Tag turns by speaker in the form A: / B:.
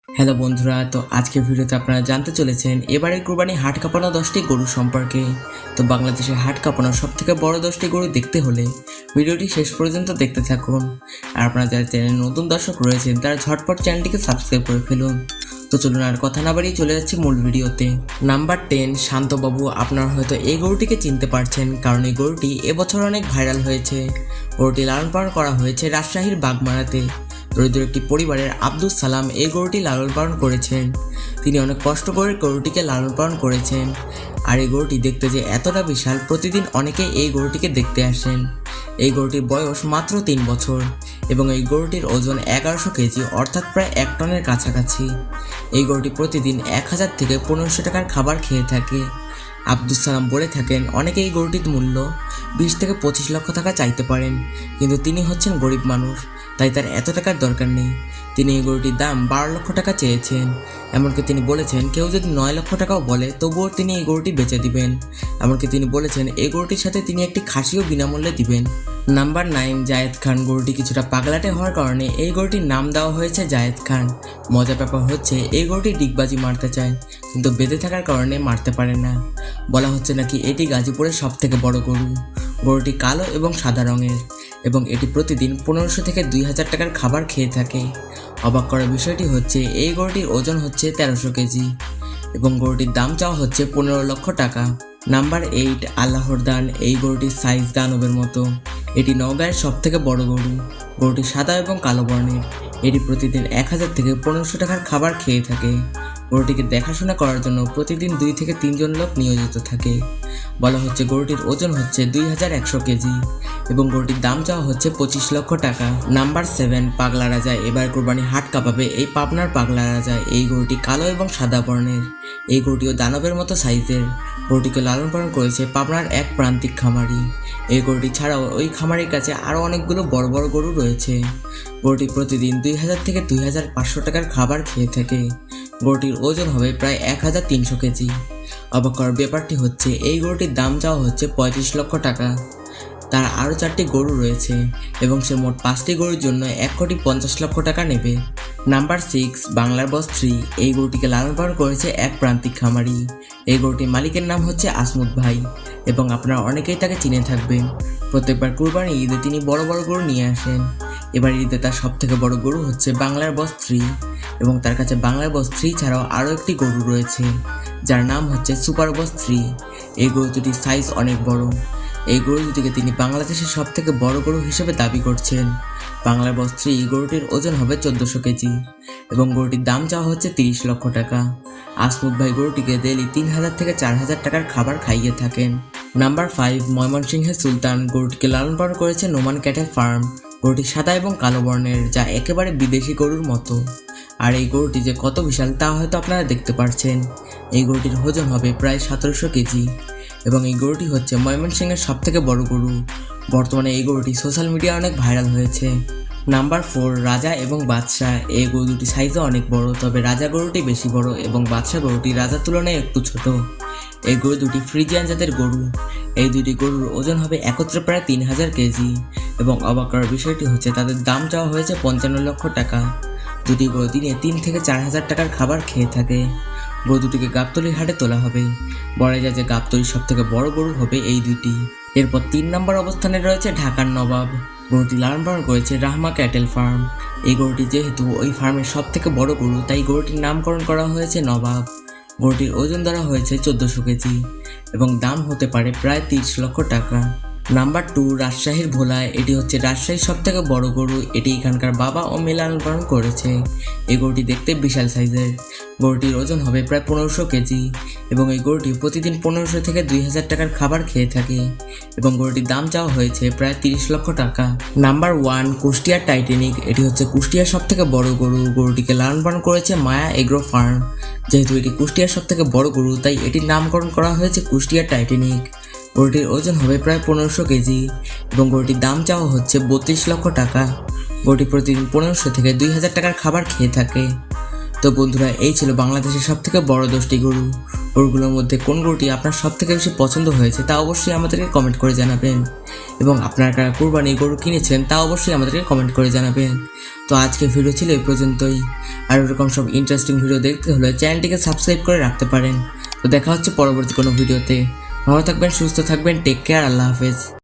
A: Hello বন্ধুরা, তো আজকের ভিডিওতে আপনারা জানতে চলেছেন এবারে কুরবানি হাট কাঁপানো 10টি গরু সম্পর্কে। তো বাংলাদেশের হাট কাঁপানো সবথেকে বড় 10টি গরু দেখতে হলে ভিডিওটি শেষ পর্যন্ত দেখতে থাকুন। আর আপনারা যারা চ্যানেলে নতুন দর্শক রয়েছেন তারা ঝটপট চ্যানেলটিকে সাবস্ক্রাইব করে ফেলুন। তো চলুন আর কথা না বাড়িয়ে চলে যাচ্ছি মূল ভিডিওতে। নাম্বার 10, শান্তবাবু। আপনারা হয়তো এই গরুটিকে চিনতে পারছেন, কারণ এই গরুটি এবছর অনেক ভাইরাল হয়েছে। গরুটি লালন পালন করা হয়েছে রাজশাহীর বাগমারাতে। দরিদ্র একটি পরিবারের আব্দুল সালাম এই গরুটি লালন পালন করেছেন। তিনি অনেক কষ্ট করে গরুটিকে লালন পালন করেছেন। আর এই গরুটি দেখতে যে এতটা বিশাল, প্রতিদিন অনেকেই এই গরুটিকে দেখতে আসেন। এই গরুটির বয়স মাত্র 3 বছর এবং এই গরুটির ওজন 1100 কেজি, অর্থাৎ প্রায় 1 টনের কাছাকাছি। এই গরুটি প্রতিদিন 1000 থেকে 1500 টাকার খাবার খেয়ে থাকে। আব্দুল সালাম বলে থাকেন অনেকে এই গরুটির মূল্য 20 থেকে 25 লক্ষ টাকা চাইতে পারেন, কিন্তু তিনি হচ্ছেন গরিব মানুষ, তাই তার এত টাকার দরকার নেই। তিনি এই গরুটির দাম 12 লক্ষ টাকা চেয়েছেন। এমনকি তিনি বলেছেন কেউ যদি 9 লক্ষ টাকাও বলে তবুও তিনি এই গরুটি বেচে দিবেন। এমনকি তিনি বলেছেন এই গরুটির সাথে তিনি একটি খাসিও বিনামূল্যে দিবেন। নাম্বার 9, জায়েদ খান। গরুটি কিছুটা পাগলাটে হওয়ার কারণে এই গরুটির নাম দেওয়া হয়েছে জায়েদ খান। মজার ব্যাপার হচ্ছে এই গরুটি ডিগবাজি মারতে চায়, কিন্তু বেঁধে থাকার কারণে মারতে পারে না। বলা হচ্ছে নাকি এটি গাজীপুরের সব থেকে বড় গরু। গরুটি কালো এবং সাদা রঙের এবং এটি প্রতিদিন 1500 থেকে 2000 টাকার খাবার খেয়ে থাকে। অবাক করার বিষয়টি হচ্ছে এই গরুটির ওজন হচ্ছে 1300 কেজি এবং গরুটির দাম চাওয়া হচ্ছে 15 লক্ষ টাকা। নাম্বার 8, আল্লাহর দান। এই গরুটির সাইজ দানবের মতো। এটি নওগাঁয়ের সব থেকে বড় গরু। গরুটি সাদা এবং কালো বর্ণের। এটি প্রতিদিন 1000 থেকে 1500 টাকার খাবার খেয়ে থাকে। গরুটিকে দেখাশোনা করার জন্য প্রতিদিন 2 থেকে 3 জন লোক নিয়োজিত থাকে। বলা হচ্ছে গরুটির ওজন হচ্ছে 2100 কেজি এবং গরুটির দাম চাওয়া হচ্ছে 25 লক্ষ টাকা। নাম্বার 7, পাগলা রাজা। এবার কোরবানি হাট কাঁপাবে এই পাবনার পাগলা রাজা। এই গরুটি কালো এবং সাদা বর্ণের। এই গরুটিও দানবের মতো সাইজের। গরুটিকে লালন পালন করেছে পাবনার এক প্রান্তিক খামারি। এই গরুটি ছাড়াও ওই খামারির কাছে আরও অনেকগুলো বড় বড় গরু রয়েছে। গরুটি প্রতিদিন 2000 থেকে 2500 টাকার খাবার খেয়ে থাকে। গরুটির ওজন হবে প্রায় 1300 কেজি। অবাক করার ব্যাপারটি হচ্ছে এই গরুটির দাম চাওয়া হচ্ছে 35 লক্ষ টাকা। তার আরও 4টি গরু রয়েছে এবং সে মোট 5টি গরুর জন্য 1,50 লক্ষ টাকা নেবে। নাম্বার 6, বাংলার বস 3। এই গরুটিকে লালন পালন করেছে এক প্রান্তিক খামারি। এই গরুটির মালিকের নাম হচ্ছে আসমুদ ভাই এবং আপনারা অনেকেই তাকে চিনে থাকবেন। প্রত্যেকবার কুরবানি ঈদে তিনি বড় বড় গরু নিয়ে আসেন। এবার ঈদে তার সব থেকে বড় গরু হচ্ছে বাংলার বস 3 এবং তার কাছে বাংলার বস 3 ছাড়াও আরও একটি গরু রয়েছে যার নাম হচ্ছে সুপার বস 3। এই গরু দুটির সাইজ অনেক বড়। এই গরু দুটিকে তিনি বাংলাদেশের সব থেকে বড় গরু হিসেবে দাবি করছেন। বাংলার বস 3 গরুটির ওজন হবে 1400 কেজি এবং গরুটির দাম চাওয়া হচ্ছে 30 লক্ষ টাকা। আসমুদ ভাই গরুটিকে ডেইলি 3000 থেকে 4000 টাকার খাবার খাইয়ে থাকেন। নাম্বার 5, ময়মনসিংহের সুলতান। গরুটিকে লালন পালন করেছে নোমান ক্যাটেল ফার্ম। গরুটি সাদা এবং কালো বর্ণের, যা একেবারে বিদেশি গরুর মতো। আর এই গরুটি যে কত বিশাল তা হয়তো আপনারা দেখতে পারছেন। এই গরুটির ওজন হবে প্রায় 1700 কেজি এবং এই গরুটি হচ্ছে ময়মনসিংহের সব থেকে বড় গরু। বর্তমানে এই গরুটি সোশ্যাল মিডিয়ায় অনেক ভাইরাল হয়েছে। নাম্বার 4, রাজা এবং বাদশাহ। এই গরু দুটি সাইজে অনেক বড়, তবে রাজা গরুটি বেশি বড় এবং বাদশাহ গরুটি রাজার তুলনায় একটু ছোট। এই গরু দুটি ফ্রিজিয়ান জাতের গরু। এই দুটি গরুর ওজন হবে একত্রে প্রায় 3000 কেজি এবং অবাক করার বিষয়টি হচ্ছে তাদের দাম চাওয়া হয়েছে 55 লক্ষ টাকা। দুটি গরু দিনে 3 থেকে 4000 টাকার খাবার খেয়ে থাকে। গরু দুটিকে গাবতলীর হাটে তোলা হবে। বলা যায় যে গাবতলীর সব থেকে বড় গরু হবে এই দুটি। এরপর 3 নম্বর অবস্থানে রয়েছে ঢাকার নবাব। গরুটি লালন পালন করেছে রাহমা ক্যাটেল ফার্ম। এই গরুটি যেহেতু ওই ফার্মের সব থেকে বড় গরু, তাই গরুটির নামকরণ করা হয়েছে নবাব। গরুটির ওজন ধরা হয়েছে 1400 কেজি এবং দাম হতে পারে প্রায় 30 লক্ষ টাকা। নাম্বার 2, রাজশাহীর ভোলা। এটি হচ্ছে রাজশাহীর সব থেকে বড় গরু। এটি এখানকার বাবা ও মেয়ে লালন পালন করেছে। এই গরুটি দেখতে বিশাল সাইজের। গরুটির ওজন হবে প্রায় 1500 কেজি এবং এই গরুটি প্রতিদিন 1500 থেকে 2000 টাকার খাবার খেয়ে থাকে এবং গরুটির দাম চাওয়া হয়েছে প্রায় 30 লক্ষ টাকা। নাম্বার 1, কুষ্টিয়ার টাইটানিক। এটি হচ্ছে কুষ্টিয়ার সব থেকে বড় গরু। গরুটিকে লালন পালন করেছে মায়া এগ্রো ফার্ম। যেহেতু এটি কুষ্টিয়ার সব থেকে বড় গরু, তাই এটির নামকরণ করা হয়েছে কুষ্টিয়ার টাইটানিক। গরুটির ওজন হবে প্রায় 1500 কেজি এবং গরুটির দাম চাওয়া হচ্ছে 32 লক্ষ টাকা। গরুটি প্রতিদিন 1500 থেকে 2000 টাকার খাবার খেয়ে থাকে। তো বন্ধুরা, এই ছিল বাংলাদেশের সব থেকে বড় 10টি গরু। গরুগুলোর মধ্যে কোন গরুটি আপনার সব থেকে বেশি পছন্দ হয়েছে তা অবশ্যই আমাদেরকে কমেন্ট করে জানাবেন, এবং আপনারা কারা কুরবানি গরু কিনেছেন তা অবশ্যই আমাদেরকে কমেন্ট করে জানাবেন। তো আজকে ভিডিও ছিল এই পর্যন্তই। আর এরকম সব ইন্টারেস্টিং ভিডিও দেখতে হলে চ্যানেলটিকে সাবস্ক্রাইব করে রাখতে পারেন। তো দেখা হচ্ছে পরবর্তী কোনো ভিডিওতে। ভালো থাকবেন, সুস্থ থাকবেন, টেক কেয়ার, আল্লাহ হাফেজ।